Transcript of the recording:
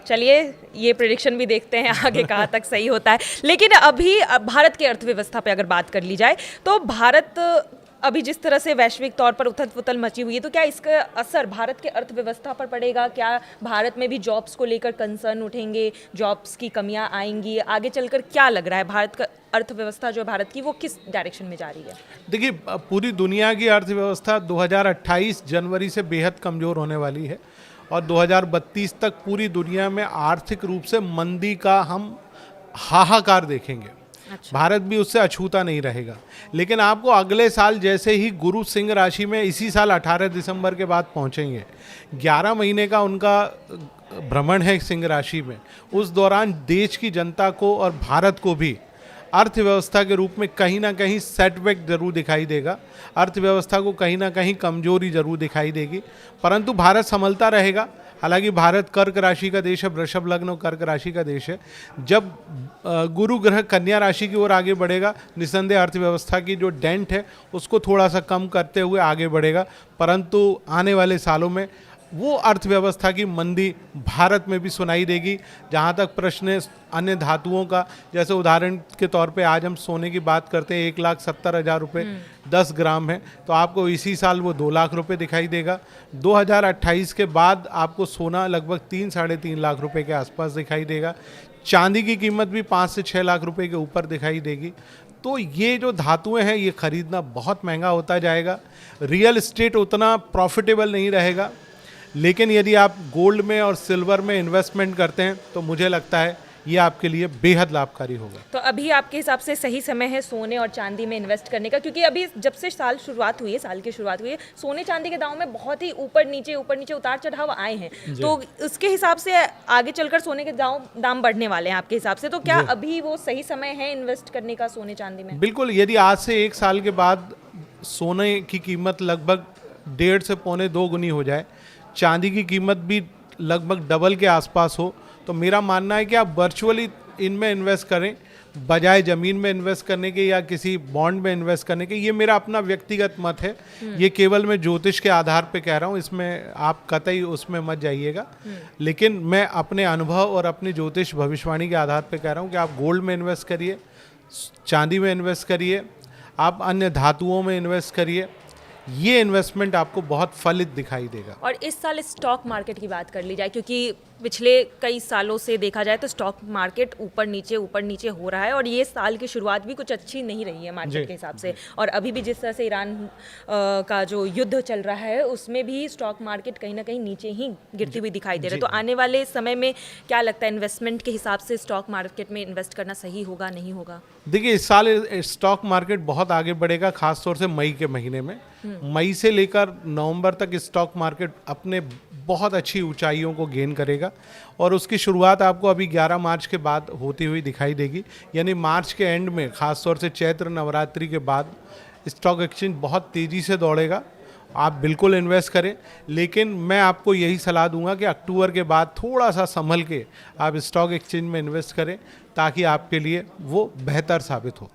चलिए ये प्रेडिक्शन भी देखते हैं आगे कहाँ तक सही होता है। लेकिन अभी भारत की अर्थव्यवस्था पे अगर बात कर ली जाए तो भारत अभी जिस तरह से वैश्विक तौर पर उथल पुथल मची हुई है, तो क्या इसका असर भारत के अर्थव्यवस्था पर पड़ेगा? क्या भारत में भी जॉब्स को लेकर कंसर्न उठेंगे, जॉब्स की कमियां आएंगी? आगे चलकर क्या लग रहा है भारत का अर्थव्यवस्था जो है भारत की, वो किस डायरेक्शन में जा रही है? देखिए, पूरी दुनिया की अर्थव्यवस्था 2028 जनवरी से बेहद कमज़ोर होने वाली है और 2032 तक पूरी दुनिया में आर्थिक रूप से मंदी का हम हाहाकार देखेंगे। अच्छा। भारत भी उससे अछूता नहीं रहेगा। लेकिन आपको अगले साल जैसे ही गुरु सिंह राशि में इसी साल 18 दिसंबर के बाद पहुंचेंगे, 11 महीने का उनका भ्रमण है सिंह राशि में, उस दौरान देश की जनता को और भारत को भी अर्थव्यवस्था के रूप में कहीं ना कहीं सेटबैक जरूर दिखाई देगा। अर्थव्यवस्था को कहीं ना कहीं कमजोरी जरूर दिखाई देगी, परंतु भारत संभलता रहेगा। हालांकि भारत कर्क राशि का देश है, वृषभ लग्न और कर्क राशि का देश है। जब गुरु ग्रह कन्या राशि की ओर आगे बढ़ेगा, निस्संदेह अर्थव्यवस्था की जो डेंट है उसको थोड़ा सा कम करते हुए आगे बढ़ेगा, परंतु आने वाले सालों में वो अर्थव्यवस्था की मंदी भारत में भी सुनाई देगी। जहाँ तक प्रश्न है अन्य धातुओं का, जैसे उदाहरण के तौर पे आज हम सोने की बात करते हैं, 1,70,000 रुपये 10 ग्राम है, तो आपको इसी साल वो 2 लाख रुपए दिखाई देगा। 2028 के बाद आपको सोना लगभग 3-3.5 लाख रुपए के आसपास दिखाई देगा। चांदी की कीमत भी 5 से 6 लाख रुपए के ऊपर दिखाई देगी। तो ये जो धातुएं हैं ये खरीदना बहुत महंगा होता जाएगा। रियल एस्टेट उतना प्रॉफिटेबल नहीं रहेगा, लेकिन यदि आप गोल्ड में और सिल्वर में इन्वेस्टमेंट करते हैं तो मुझे लगता है ये आपके लिए बेहद लाभकारी होगा। तो अभी आपके हिसाब से सही समय है सोने और चांदी में इन्वेस्ट करने का? क्योंकि अभी जब से साल की शुरुआत हुई है, सोने चांदी के दाम में बहुत ही ऊपर नीचे उतार चढ़ाव आए हैं, तो उसके हिसाब से आगे चलकर सोने के दाम बढ़ने वाले हैं आपके हिसाब से, तो क्या अभी वो सही समय है इन्वेस्ट करने का सोने चांदी में? बिल्कुल। यदि आज से 1 साल के बाद सोने की कीमत लगभग 1.5 से 1.25 गुनी हो जाए, चांदी की कीमत भी लगभग डबल के आसपास हो, तो मेरा मानना है कि आप वर्चुअली इनमें इन्वेस्ट करें बजाय ज़मीन में इन्वेस्ट करने के या किसी बॉन्ड में इन्वेस्ट करने के। ये मेरा अपना व्यक्तिगत मत है, ये केवल मैं ज्योतिष के आधार पे कह रहा हूँ, इसमें आप कतई उसमें मत जाइएगा। लेकिन मैं अपने अनुभव और अपनी ज्योतिष भविष्यवाणी के आधार पे कह रहा हूँ कि आप गोल्ड में इन्वेस्ट करिए, चांदी में इन्वेस्ट करिए, आप अन्य धातुओं में इन्वेस्ट करिए, ये इन्वेस्टमेंट आपको बहुत फलित दिखाई देगा। और इस साल स्टॉक मार्केट की बात कर ली जाए, क्योंकि पिछले कई सालों से देखा जाए तो स्टॉक मार्केट ऊपर नीचे हो रहा है, और ये साल की शुरुआत भी कुछ अच्छी नहीं रही है मार्केट के हिसाब से। और अभी भी जिस तरह से ईरान का जो युद्ध चल रहा है उसमें भी स्टॉक मार्केट कहीं ना कहीं नीचे ही गिरती हुई दिखाई दे रही है। तो आने वाले समय में क्या लगता है, इन्वेस्टमेंट के हिसाब से स्टॉक मार्केट में इन्वेस्ट करना सही होगा, नहीं होगा? देखिए, इस साल स्टॉक मार्केट बहुत आगे बढ़ेगा, खासतौर से मई के महीने में। मई से लेकर नवंबर तक स्टॉक मार्केट अपने बहुत अच्छी ऊंचाइयों को गेन करेगा, और उसकी शुरुआत आपको अभी 11 मार्च के बाद होती हुई दिखाई देगी। यानी मार्च के एंड में, खासतौर से चैत्र नवरात्रि के बाद स्टॉक एक्सचेंज बहुत तेज़ी से दौड़ेगा। आप बिल्कुल इन्वेस्ट करें, लेकिन मैं आपको यही सलाह दूंगा कि अक्टूबर के बाद थोड़ा सा संभल के आप स्टॉक एक्सचेंज में इन्वेस्ट करें, ताकि आपके लिए वो बेहतर साबित हो।